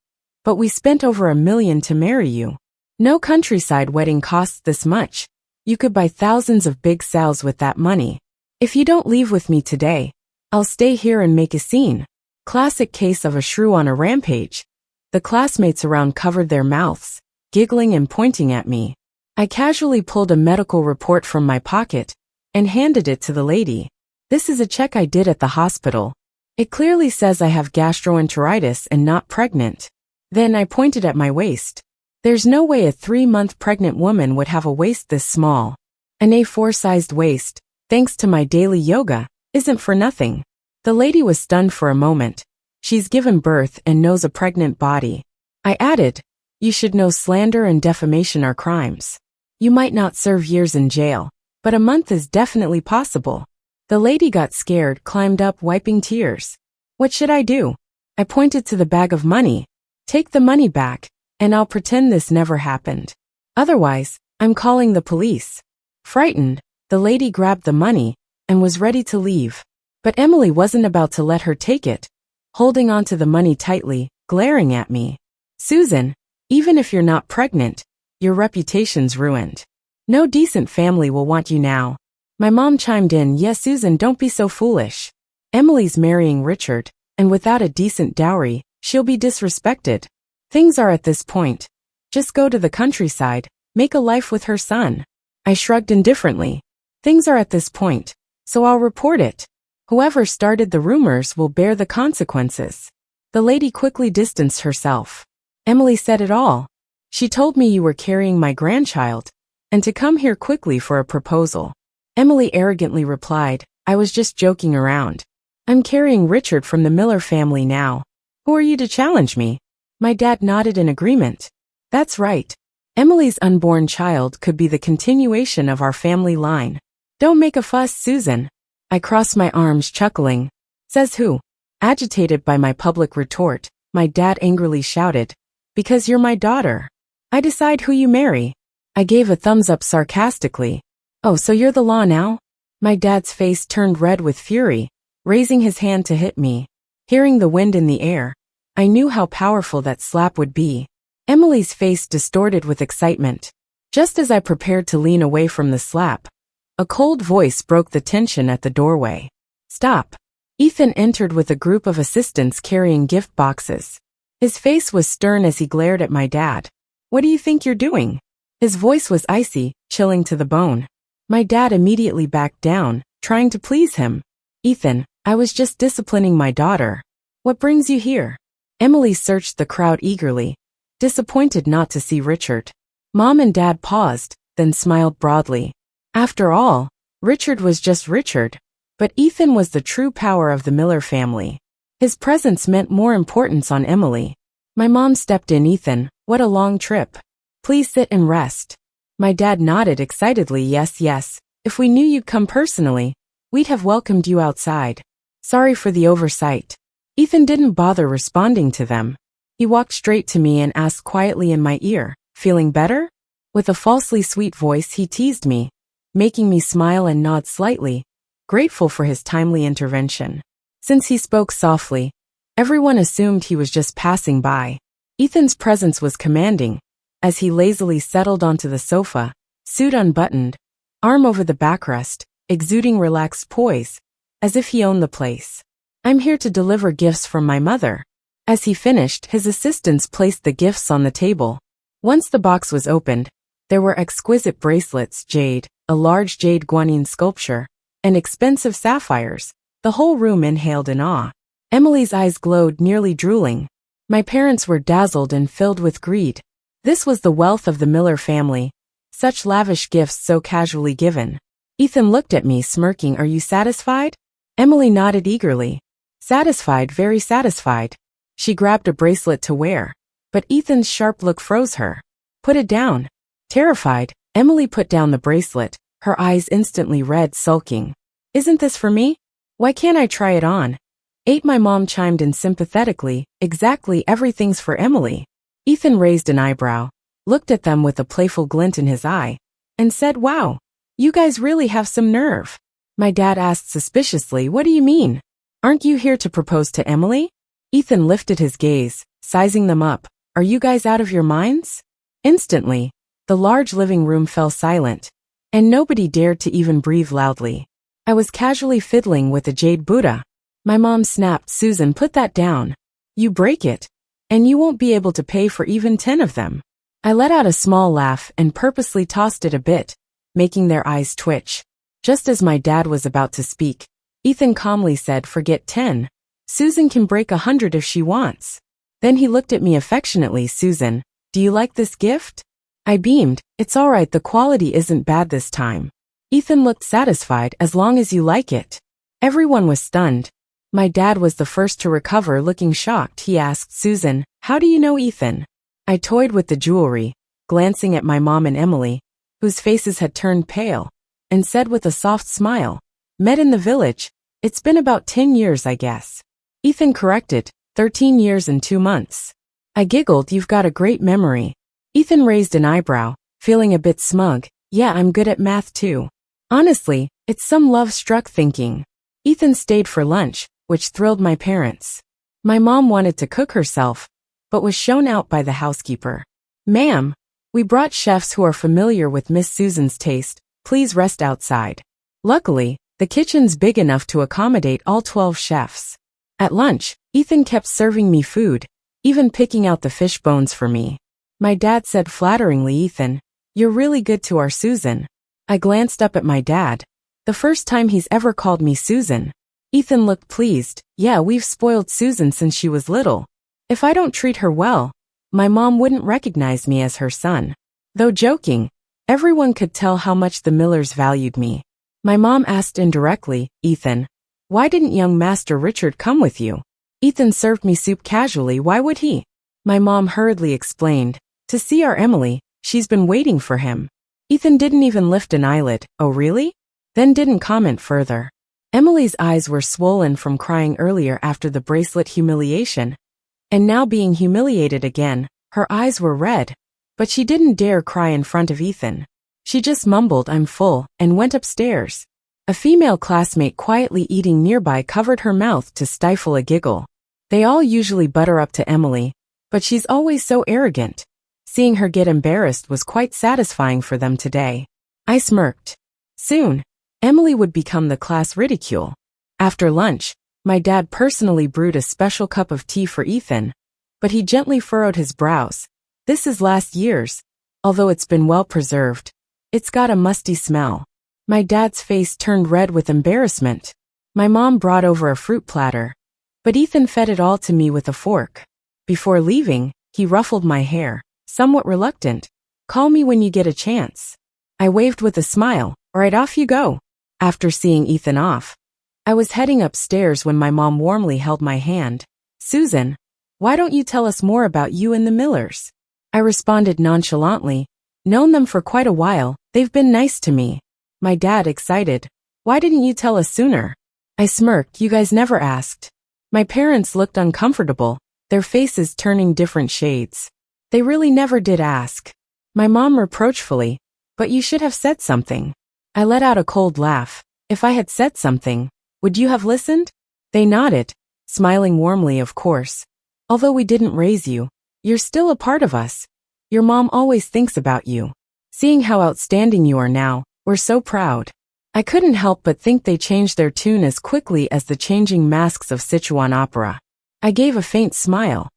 but we spent over $1 million to marry you. No countryside wedding costs this much. You could buy thousands of big sales with that money. If you don't leave with me today, I'll stay here and make a scene. Classic case of a shrew on a rampage. The classmates around covered their mouths, giggling and pointing at me. I casually pulled a medical report from my pocket and handed it to the lady. This is a check I did at the hospital. It clearly says I have gastroenteritis and not pregnant. Then I pointed at my waist. There's no way a 3-month pregnant woman would have a waist this small. An A4-sized waist, thanks to my daily yoga, isn't for nothing. The lady was stunned for a moment. She's given birth and knows a pregnant body. I added, You should know slander and defamation are crimes. You might not serve years in jail, but a month is definitely possible. The lady got scared, climbed up, wiping tears. What should I do? I pointed to the bag of money. Take the money back, and I'll pretend this never happened. Otherwise, I'm calling the police. Frightened, the lady grabbed the money and was ready to leave. But Emily wasn't about to let her take it, holding onto the money tightly, glaring at me. Susan, even if you're not pregnant, your reputation's ruined. No decent family will want you now. My mom chimed in, yes, Susan, don't be so foolish. Emily's marrying Richard, and without a decent dowry, she'll be disrespected. Things are at this point. Just go to the countryside, make a life with her son. I shrugged indifferently. Things are at this point, so I'll report it. Whoever started the rumors will bear the consequences. The lady quickly distanced herself. Emily said it all. She told me you were carrying my grandchild, and to come here quickly for a proposal. Emily arrogantly replied, I was just joking around. I'm carrying Richard from the Miller family now. Who are you to challenge me? My dad nodded in agreement. That's right. Emily's unborn child could be the continuation of our family line. Don't make a fuss, Susan. I crossed my arms, chuckling. Says who? Agitated by my public retort, my dad angrily shouted, because you're my daughter. I decide who you marry. I gave a thumbs up sarcastically. Oh, so you're the law now? My dad's face turned red with fury, raising his hand to hit me. Hearing the wind in the air, I knew how powerful that slap would be. Emily's face distorted with excitement. Just as I prepared to lean away from the slap, a cold voice broke the tension at the doorway. Stop. Ethan entered with a group of assistants carrying gift boxes. His face was stern as he glared at my dad. What do you think you're doing? His voice was icy, chilling to the bone. My dad immediately backed down, trying to please him. Ethan, I was just disciplining my daughter. What brings you here? Emily searched the crowd eagerly, disappointed not to see Richard. Mom and Dad paused, then smiled broadly. After all, Richard was just Richard, but Ethan was the true power of the Miller family. His presence meant more importance on Emily. My mom stepped in. Ethan, what a long trip. Please sit and rest. My dad nodded excitedly. Yes, if we knew you'd come personally, we'd have welcomed you outside. Sorry for the oversight. Ethan didn't bother responding to them. He walked straight to me and asked quietly in my ear, feeling better? With a falsely sweet voice he teased me, making me smile and nod slightly, grateful for his timely intervention. Since he spoke softly, everyone assumed he was just passing by. Ethan's presence was commanding, as he lazily settled onto the sofa, suit unbuttoned, arm over the backrest, exuding relaxed poise, as if he owned the place. I'm here to deliver gifts from my mother. As he finished, his assistants placed the gifts on the table. Once the box was opened, there were exquisite bracelets, jade, a large jade guanine sculpture, and expensive sapphires. The whole room inhaled in awe. Emily's eyes glowed, nearly drooling. My parents were dazzled and filled with greed. This was the wealth of the Miller family. Such lavish gifts so casually given. Ethan looked at me, smirking. Are you satisfied? Emily nodded eagerly. Satisfied, very satisfied. She grabbed a bracelet to wear, but Ethan's sharp look froze her. Put it down. Terrified, Emily put down the bracelet, her eyes instantly red, sulking. Isn't this for me? Why can't I try it on? My mom chimed in sympathetically. Exactly, everything's for Emily. Ethan raised an eyebrow, looked at them with a playful glint in his eye, and said, wow, you guys really have some nerve. My dad asked suspiciously, what do you mean? Aren't you here to propose to Emily? Ethan lifted his gaze, sizing them up. Are you guys out of your minds? Instantly, the large living room fell silent, and nobody dared to even breathe loudly. I was casually fiddling with a jade Buddha. My mom snapped, Susan, put that down. You break it, and you won't be able to pay for even 10 of them. I let out a small laugh and purposely tossed it a bit, making their eyes twitch. Just as my dad was about to speak, Ethan calmly said, forget 10. Susan can break 100 if she wants. Then he looked at me affectionately. Susan, do you like this gift? I beamed. It's all right, the quality isn't bad this time. Ethan looked satisfied. As long as you like it. Everyone was stunned. My dad was the first to recover, looking shocked. He asked, Susan, how do you know Ethan? I toyed with the jewelry, glancing at my mom and Emily, whose faces had turned pale, and said with a soft smile, "Met in the village. It's been about 10 years, I guess." Ethan corrected, 13 years and 2 months. I giggled, "You've got a great memory." Ethan raised an eyebrow, feeling a bit smug. "Yeah, I'm good at math too." Honestly, it's some love-struck thinking. Ethan stayed for lunch, which thrilled my parents. My mom wanted to cook herself, but was shown out by the housekeeper. "Ma'am, we brought chefs who are familiar with Miss Susan's taste. Please rest outside." Luckily, the kitchen's big enough to accommodate all 12 chefs. At lunch, Ethan kept serving me food, even picking out the fish bones for me. My dad said flatteringly, "Ethan, you're really good to our Susan." I glanced up at my dad. The first time he's ever called me Susan. Ethan looked pleased. "Yeah, we've spoiled Susan since she was little. If I don't treat her well, my mom wouldn't recognize me as her son." Though joking, everyone could tell how much the Millers valued me. My mom asked indirectly, "Ethan, why didn't young Master Richard come with you?" Ethan served me soup casually. "Why would he?" My mom hurriedly explained, "To see our Emily. She's been waiting for him." Ethan didn't even lift an eyelid. "Oh really?" Then didn't comment further. Emily's eyes were swollen from crying earlier after the bracelet humiliation, and now being humiliated again, her eyes were red, but she didn't dare cry in front of Ethan. She just mumbled, "I'm full," and went upstairs. A female classmate quietly eating nearby covered her mouth to stifle a giggle. They all usually butter up to Emily, but she's always so arrogant. Seeing her get embarrassed was quite satisfying for them today. I smirked. Soon, Emily would become the class ridicule. After lunch, my dad personally brewed a special cup of tea for Ethan, but he gently furrowed his brows. "This is last year's. Although it's been well preserved, it's got a musty smell." My dad's face turned red with embarrassment. My mom brought over a fruit platter, but Ethan fed it all to me with a fork. Before leaving, he ruffled my hair, somewhat reluctant. "Call me when you get a chance." I waved with a smile. "Alright, off you go." After seeing Ethan off, I was heading upstairs when my mom warmly held my hand. "Susan, why don't you tell us more about you and the Millers?" I responded nonchalantly, "Known them for quite a while, they've been nice to me." My dad excited, "Why didn't you tell us sooner?" I smirked, "You guys never asked." My parents looked uncomfortable, their faces turning different shades. They really never did ask. My mom reproachfully, "But you should have said something." I let out a cold laugh. "If I had said something, would you have listened?" They nodded, smiling warmly, "Of course. Although we didn't raise you, you're still a part of us. Your mom always thinks about you. Seeing how outstanding you are now, we're so proud." I couldn't help but think they changed their tune as quickly as the changing masks of Sichuan opera. I gave a faint smile.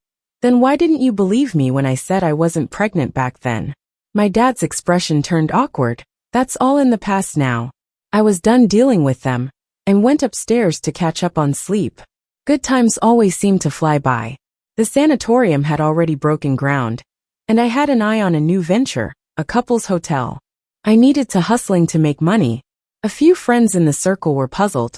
"Then why didn't you believe me when I said I wasn't pregnant back then?" My dad's expression turned awkward. "That's all in the past now." I was done dealing with them, and went upstairs to catch up on sleep. Good times always seemed to fly by. The sanatorium had already broken ground, and I had an eye on a new venture, a couple's hotel. I needed to hustling to make money. A few friends in the circle were puzzled,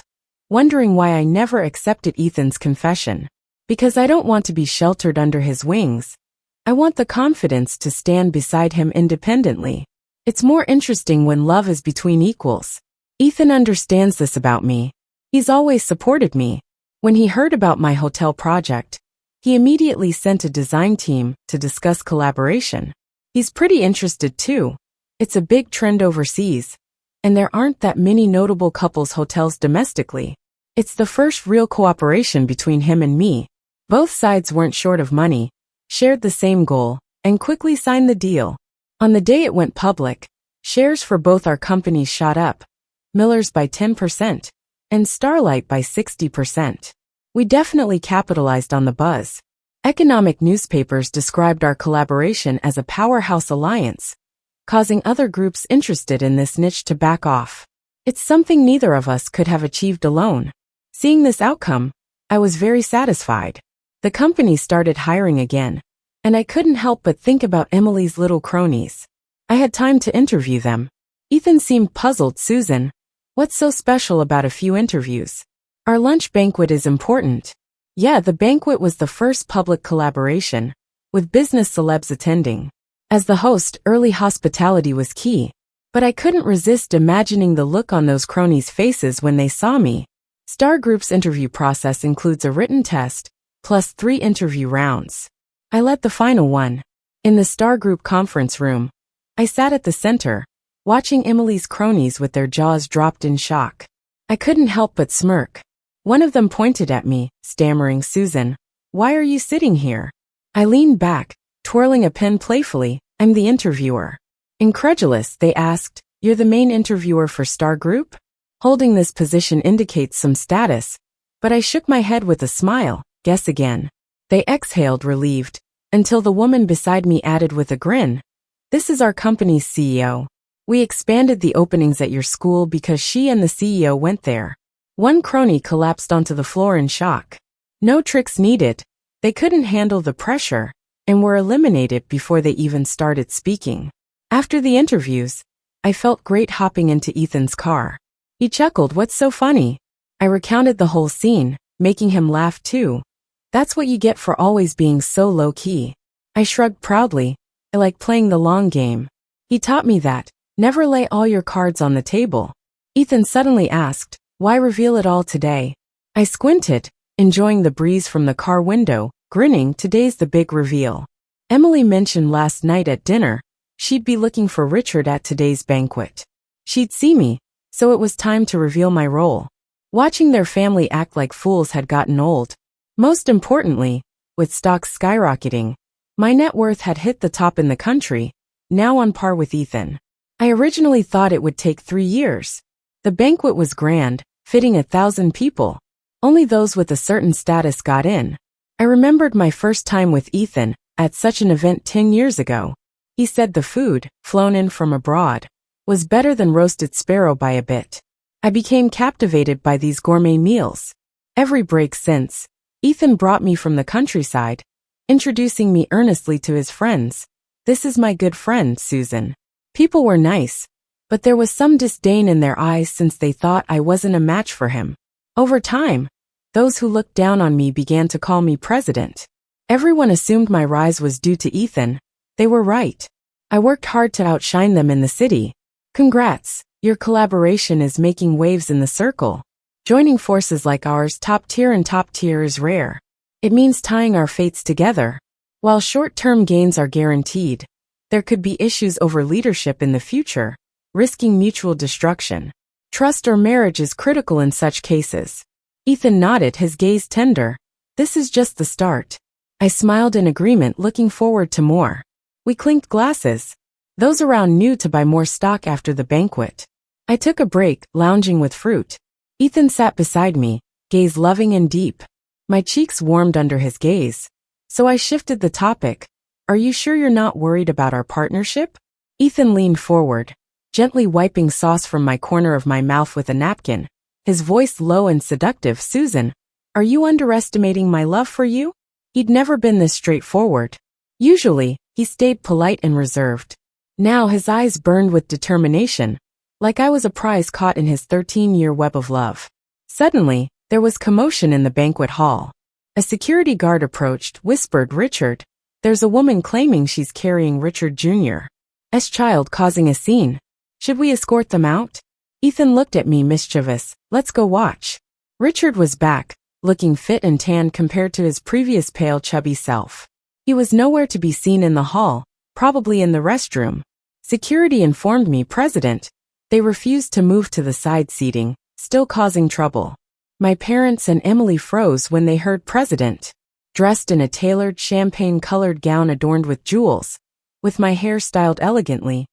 wondering why I never accepted Ethan's confession. Because I don't want to be sheltered under his wings. I want the confidence to stand beside him independently. It's more interesting when love is between equals. Ethan understands this about me. He's always supported me. When he heard about my hotel project, he immediately sent a design team to discuss collaboration. He's pretty interested too. It's a big trend overseas, and there aren't that many notable couples hotels domestically. It's the first real cooperation between him and me. Both sides weren't short of money, shared the same goal, and quickly signed the deal. On the day it went public, shares for both our companies shot up, Miller's by 10%, and Starlight by 60%. We definitely capitalized on the buzz. Economic newspapers described our collaboration as a powerhouse alliance, causing other groups interested in this niche to back off. It's something neither of us could have achieved alone. Seeing this outcome, I was very satisfied. The company started hiring again, and I couldn't help but think about Emily's little cronies. I had time to interview them. Ethan seemed puzzled. "Susan, what's so special about a few interviews? Our lunch banquet is important." Yeah, the banquet was the first public collaboration, with business celebs attending. As the host, early hospitality was key, but I couldn't resist imagining the look on those cronies' faces when they saw me. Star Group's interview process includes a written test, plus 3 interview rounds. I led the final one. In the Star Group conference room, I sat at the center, watching Emily's cronies with their jaws dropped in shock. I couldn't help but smirk. One of them pointed at me, stammering, "Susan, why are you sitting here?" I leaned back, twirling a pen playfully. "I'm the interviewer." Incredulous, they asked, "You're the main interviewer for Star Group?" Holding this position indicates some status, but I shook my head with a smile. "Guess again." They exhaled, relieved, until the woman beside me added with a grin, "This is our company's CEO. We expanded the openings at your school because she and the CEO went there." One crony collapsed onto the floor in shock. No tricks needed. They couldn't handle the pressure and were eliminated before they even started speaking. After the interviews, I felt great hopping into Ethan's car. He chuckled, "What's so funny?" I recounted the whole scene, making him laugh too. "That's what you get for always being so low-key." I shrugged proudly. "I like playing the long game." He taught me that. Never lay all your cards on the table. Ethan suddenly asked, "Why reveal it all today?" I squinted, enjoying the breeze from the car window, grinning. "Today's the big reveal. Emily mentioned last night at dinner she'd be looking for Richard at today's banquet. She'd see me, so it was time to reveal my role." Watching their family act like fools had gotten old. Most importantly, with stocks skyrocketing, my net worth had hit the top in the country, now on par with Ethan. I originally thought it would take 3 years. The banquet was grand, fitting 1,000 people. Only those with a certain status got in. I remembered my first time with Ethan at such an event 10 years ago. He said the food, flown in from abroad, was better than roasted sparrow by a bit. I became captivated by these gourmet meals. Every break since, Ethan brought me from the countryside, introducing me earnestly to his friends. "This is my good friend, Susan." People were nice, but there was some disdain in their eyes since they thought I wasn't a match for him. Over time, those who looked down on me began to call me president. Everyone assumed my rise was due to Ethan. They were right. I worked hard to outshine them in the city. Congrats, your collaboration is making waves in the circle. Joining forces like ours, top tier is rare. It means tying our fates together. While short-term gains are guaranteed, there could be issues over leadership in the future, risking mutual destruction. Trust or marriage is critical in such cases. Ethan nodded, his gaze tender. "This is just the start." I smiled in agreement, looking forward to more. We clinked glasses. Those around knew to buy more stock after the banquet. I took a break, lounging with fruit. Ethan sat beside me, gaze loving and deep. My cheeks warmed under his gaze, so I shifted the topic. "Are you sure you're not worried about our partnership?" Ethan leaned forward, gently wiping sauce from my corner of my mouth with a napkin, his voice low and seductive. "Susan, are you underestimating my love for you?" He'd never been this straightforward. Usually, he stayed polite and reserved. Now his eyes burned with determination, like I was a prize caught in his 13-year web of love. Suddenly, there was commotion in the banquet hall. A security guard approached, whispered, "Richard, there's a woman claiming she's carrying Richard Jr.'s child, causing a scene. Should we escort them out?" Ethan looked at me, mischievous. "Let's go watch." Richard was back, looking fit and tanned compared to his previous pale, chubby self. He was nowhere to be seen in the hall, probably in the restroom. Security informed me, "President." They refused to move to the side seating, still causing trouble. My parents and Emily froze when they heard "President." Dressed in a tailored champagne-colored gown adorned with jewels, with my hair styled elegantly,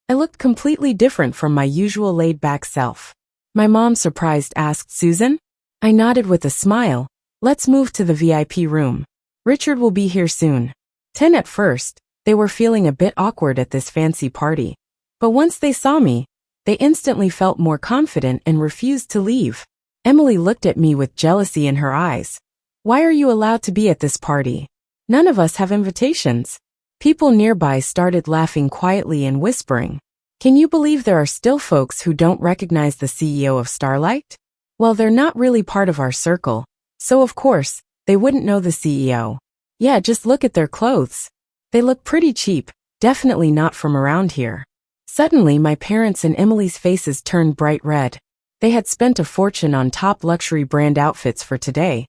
I looked completely different from my usual laid-back self. My mom, surprised, asked, "Susan?" I nodded with a smile. "Let's move to the VIP room. Richard will be here soon." 10 at first, they were feeling a bit awkward at this fancy party. But once they saw me, they instantly felt more confident and refused to leave. Emily looked at me with jealousy in her eyes. "Why are you allowed to be at this party? None of us have invitations." People nearby started laughing quietly and whispering, "Can you believe there are still folks who don't recognize the CEO of Starlight?" Well, they're not really part of our circle, so of course, they wouldn't know the CEO. Yeah, just look at their clothes. They look pretty cheap, definitely not from around here. Suddenly my parents' and Emily's faces turned bright red. They had spent a fortune on top luxury brand outfits for today.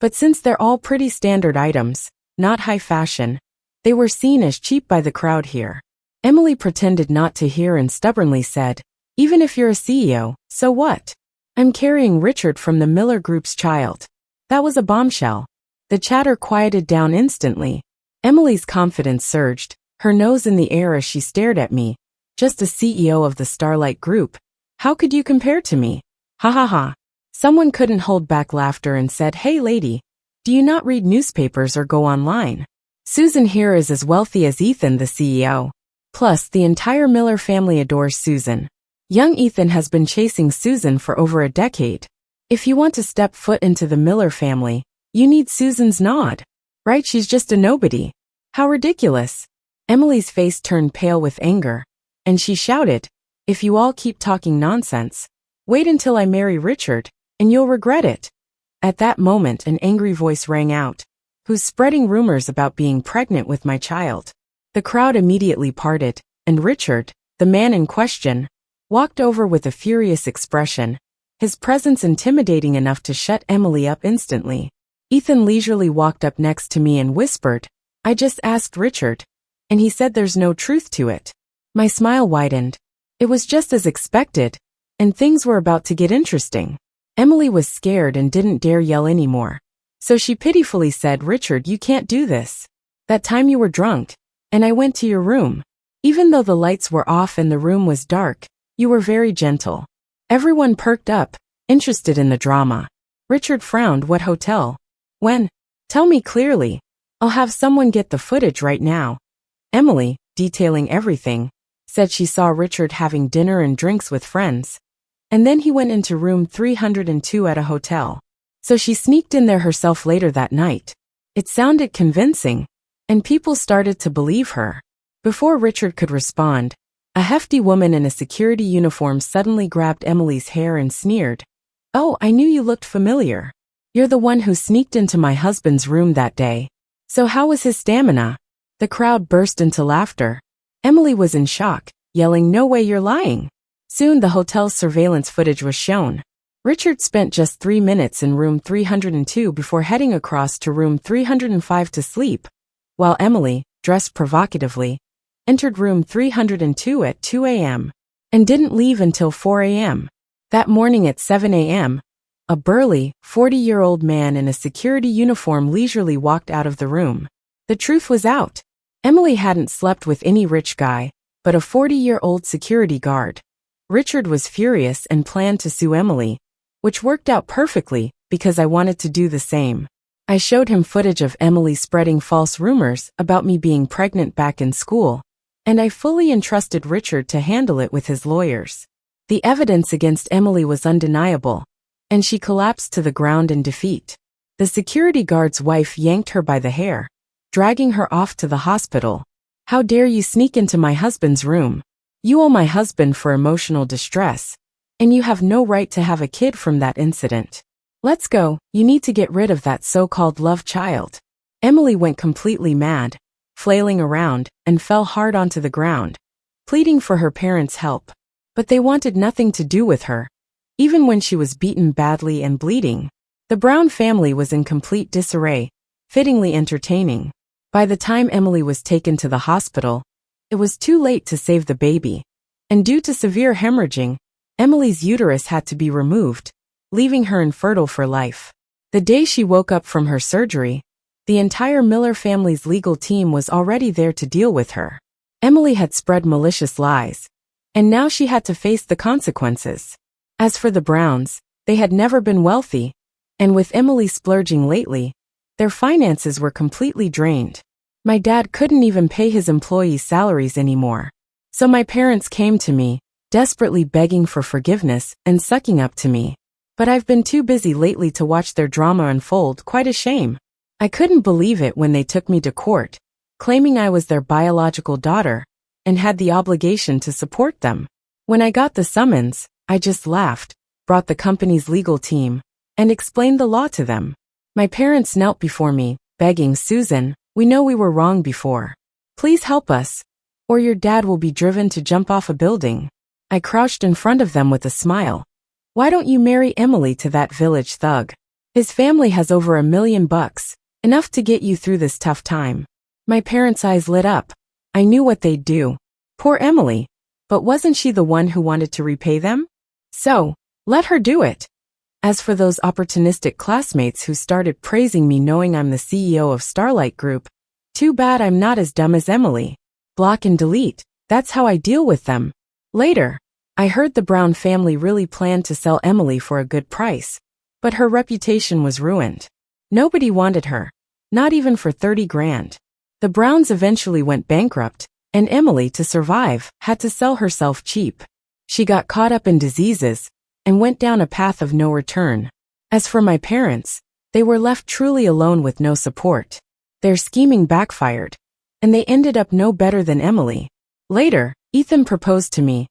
But since they're all pretty standard items, not high fashion, they were seen as cheap by the crowd here. Emily pretended not to hear and stubbornly said, "Even if you're a CEO, so what? I'm carrying Richard from the Miller Group's child." That was a bombshell. The chatter quieted down instantly. Emily's confidence surged, her nose in the air as she stared at me. "Just a CEO of the Starlight Group. How could you compare to me? Ha ha ha." Someone couldn't hold back laughter and said, "Hey lady, do you not read newspapers or go online? Susan here is as wealthy as Ethan, the CEO. Plus, the entire Miller family adores Susan. Young Ethan has been chasing Susan for over a decade. If you want to step foot into the Miller family, you need Susan's nod. Right? She's just a nobody. How ridiculous." Emily's face turned pale with anger, and she shouted, "If you all keep talking nonsense, wait until I marry Richard, and you'll regret it." At that moment an angry voice rang out, "Who's spreading rumors about being pregnant with my child?" The crowd immediately parted, and Richard, the man in question, walked over with a furious expression, his presence intimidating enough to shut Emily up instantly. Ethan leisurely walked up next to me and whispered, "I just asked Richard, and he said there's no truth to it." My smile widened. It was just as expected, and things were about to get interesting. Emily was scared and didn't dare yell anymore. So she pitifully said, "Richard, you can't do this. That time you were drunk, and I went to your room. Even though the lights were off and the room was dark, you were very gentle." Everyone perked up, interested in the drama. Richard frowned. "What hotel? When? Tell me clearly. I'll have someone get the footage right now." Emily, detailing everything, said she saw Richard having dinner and drinks with friends. And then he went into room 302 at a hotel. So she sneaked in there herself later that night. It sounded convincing, and people started to believe her. Before Richard could respond, a hefty woman in a security uniform suddenly grabbed Emily's hair and sneered, "Oh, I knew you looked familiar. You're the one who sneaked into my husband's room that day. So how was his stamina?" The crowd burst into laughter. Emily was in shock, yelling, "No way, you're lying." Soon the hotel's surveillance footage was shown. Richard spent just 3 minutes in room 302 before heading across to room 305 to sleep, while Emily, dressed provocatively, entered room 302 at 2 a.m. and didn't leave until 4 a.m. That morning at 7 a.m., a burly, 40-year-old man in a security uniform leisurely walked out of the room. The truth was out. Emily hadn't slept with any rich guy, but a 40-year-old security guard. Richard was furious and planned to sue Emily, which worked out perfectly because I wanted to do the same. I showed him footage of Emily spreading false rumors about me being pregnant back in school, and I fully entrusted Richard to handle it with his lawyers. The evidence against Emily was undeniable, and she collapsed to the ground in defeat. The security guard's wife yanked her by the hair, dragging her off to the hospital. "How dare you sneak into my husband's room? You owe my husband for emotional distress, and you have no right to have a kid from that incident. Let's go, you need to get rid of that so-called love child." Emily went completely mad, flailing around, and fell hard onto the ground, pleading for her parents' help. But they wanted nothing to do with her, even when she was beaten badly and bleeding. The Brown family was in complete disarray, fittingly entertaining. By the time Emily was taken to the hospital, it was too late to save the baby, and due to severe hemorrhaging, Emily's uterus had to be removed, leaving her infertile for life. The day she woke up from her surgery, the entire Miller family's legal team was already there to deal with her. Emily had spread malicious lies, and now she had to face the consequences. As for the Browns, they had never been wealthy, and with Emily splurging lately, their finances were completely drained. My dad couldn't even pay his employees' salaries anymore. So my parents came to me, desperately begging for forgiveness and sucking up to me. But I've been too busy lately to watch their drama unfold. Quite a shame. I couldn't believe it when they took me to court, claiming I was their biological daughter and had the obligation to support them. When I got the summons, I just laughed, brought the company's legal team, and explained the law to them. My parents knelt before me, begging, "Susan, we know we were wrong before. Please help us, or your dad will be driven to jump off a building." I crouched in front of them with a smile. "Why don't you marry Emily to that village thug? His family has over $1 million, enough to get you through this tough time." My parents' eyes lit up. I knew what they'd do. Poor Emily. But wasn't she the one who wanted to repay them? So, let her do it. As for those opportunistic classmates who started praising me knowing I'm the CEO of Starlight Group, too bad I'm not as dumb as Emily. Block and delete. That's how I deal with them. Later, I heard the Brown family really planned to sell Emily for a good price, but her reputation was ruined. Nobody wanted her, not even for 30 grand. The Browns eventually went bankrupt, and Emily, to survive, had to sell herself cheap. She got caught up in diseases and went down a path of no return. As for my parents, they were left truly alone with no support. Their scheming backfired, and they ended up no better than Emily. Later, Ethan proposed to me,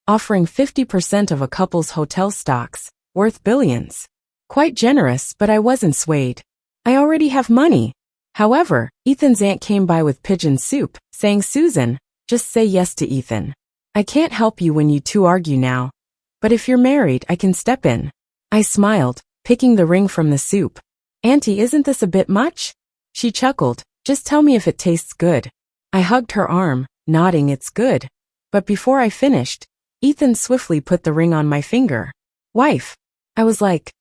offering 50% of a couple's hotel stocks, worth billions. Quite generous, but I wasn't swayed. I already have money. However, Ethan's aunt came by with pigeon soup, saying, "Susan, just say yes to Ethan. I can't help you when you two argue now, but if you're married, I can step in." I smiled, picking the ring from the soup. "Auntie, isn't this a bit much?" She chuckled, "Just tell me if it tastes good." I hugged her arm, nodding, "It's good." But before I finished, Ethan swiftly put the ring on my finger. "Wife." I was like.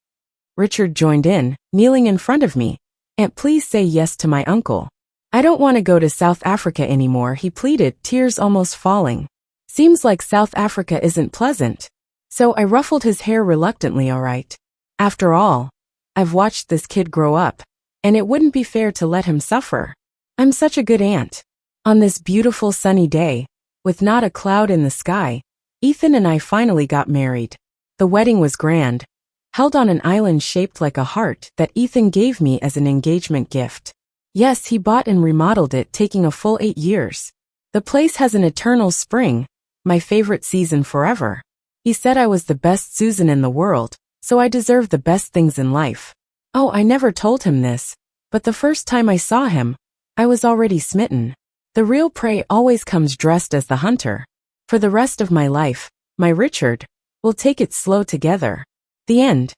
Richard joined in, kneeling in front of me. "Aunt, please say yes to my uncle. I don't want to go to South Africa anymore," he pleaded, tears almost falling. "Seems like South Africa isn't pleasant." So I ruffled his hair reluctantly. "All right. After all, I've watched this kid grow up, and it wouldn't be fair to let him suffer. I'm such a good aunt." On this beautiful sunny day, with not a cloud in the sky, Ethan and I finally got married. The wedding was grand, held on an island shaped like a heart that Ethan gave me as an engagement gift. Yes, he bought and remodeled it, taking a full 8 years. The place has an eternal spring, my favorite season forever. He said I was the best Susan in the world, so I deserved the best things in life. Oh, I never told him this, but the first time I saw him, I was already smitten. The real prey always comes dressed as the hunter. For the rest of my life, my Richard, will take it slow together. The end.